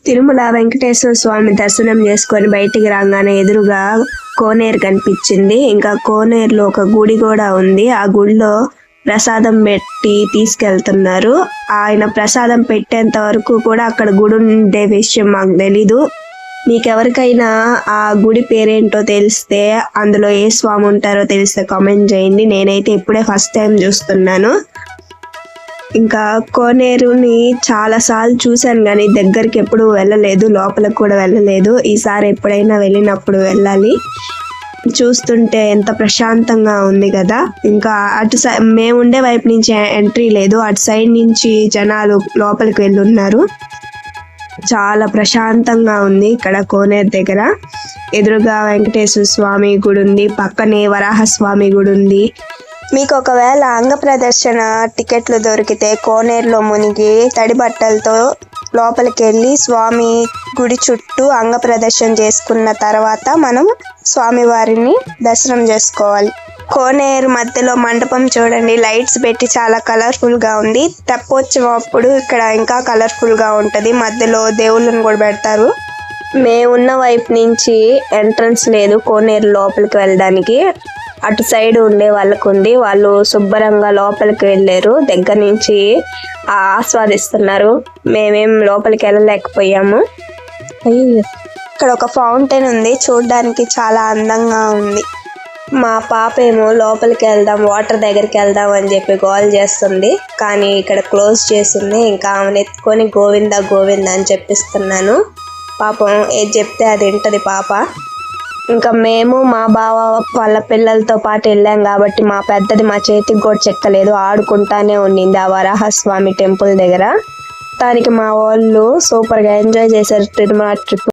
తిరుమల వెంకటేశ్వర స్వామి దర్శనం చేసుకొని బయటికి రాగానే ఎదురుగా కోనేరు కనిపించింది. ఇంకా కోనేరులో ఒక గుడి కూడా ఉంది. ఆ గుడిలో ప్రసాదం పెట్టి తీసుకెళ్తున్నారు. ఆయన ప్రసాదం పెట్టేంత వరకు కూడా అక్కడ గుడి ఉండే విషయం మాకు తెలీదు. మీకెవరికైనా ఆ గుడి పేరేంటో తెలిస్తే, అందులో ఏ స్వామి ఉంటారో తెలిస్తే కామెంట్ చేయండి. నేనైతే ఇప్పుడే ఫస్ట్ టైం చూస్తున్నాను. ఇంకా కోనేరుని చాలా సార్లు చూశాను కానీ దగ్గరికి ఎప్పుడు వెళ్ళలేదు, లోపలికి కూడా వెళ్ళలేదు. ఈసారి ఎప్పుడైనా వెళ్ళినప్పుడు వెళ్ళాలి. చూస్తుంటే ఎంత ప్రశాంతంగా ఉంది కదా. ఇంకా అటు సైడ్ మేము ఉండే వైపు నుంచి ఎంట్రీ లేదు, అటు సైడ్ నుంచి జనాలు లోపలికి వెళ్ళి ఉన్నారు. చాలా ప్రశాంతంగా ఉంది ఇక్కడ కోనేరు దగ్గర. ఎదురుగా వెంకటేశ్వర స్వామి గుడి ఉంది, పక్కనే వరాహస్వామి గుడి ఉంది. మీకు ఒకవేళ అంగ ప్రదర్శన టికెట్లు దొరికితే కోనేరులో మునిగి తడి బట్టలతో లోపలికి వెళ్ళి స్వామి గుడి చుట్టూ అంగ ప్రదర్శన చేసుకున్న తర్వాత మనం స్వామివారిని దర్శనం చేసుకోవాలి. కోనేరు మధ్యలో మండపం చూడండి, లైట్స్ పెట్టి చాలా కలర్ఫుల్ గా ఉంది. తెప్పోత్సవం అప్పుడు ఇక్కడ ఇంకా కలర్ఫుల్ గా ఉంటది. మధ్యలో దేవుళ్ళని కూడా పెడతారు. మేమున్న వైపు నుంచి ఎంట్రన్స్ లేదు కోనేరు లోపలికి వెళ్ళడానికి. అటు సైడ్ ఉండే వాళ్ళకు ఉంది. వాళ్ళు శుభ్రంగా లోపలికి వెళ్ళారు, దగ్గర నుంచి ఆస్వాదిస్తున్నారు. మేమేం లోపలికి వెళ్ళలేకపోయాము. ఇక్కడ ఒక ఫౌంటైన్ ఉంది, చూడడానికి చాలా అందంగా ఉంది. మా పాప ఏమో లోపలికి వెళ్దాం, వాటర్ దగ్గరికి వెళ్దాం అని చెప్పి గోల్ చేస్తుంది. కానీ ఇక్కడ క్లోజ్ చేసింది. ఇంకా ఆమెను ఎత్తుకొని గోవింద గోవింద అని చెప్పిస్తున్నాను. పాపం ఏది చెప్తే అది వింటది పాప. ఇంకా మేము మా బావ వాళ్ళ పిల్లలతో పాటు వెళ్ళాం కాబట్టి మా పెద్దది మా చేతికి కూడా చెక్కలేదు, ఆడుకుంటానే ఉండింది ఆ వరాహస్వామి టెంపుల్ దగ్గర. దానికి మా వాళ్ళు సూపర్గా ఎంజాయ్ చేశారు తిరుమల ట్రిప్.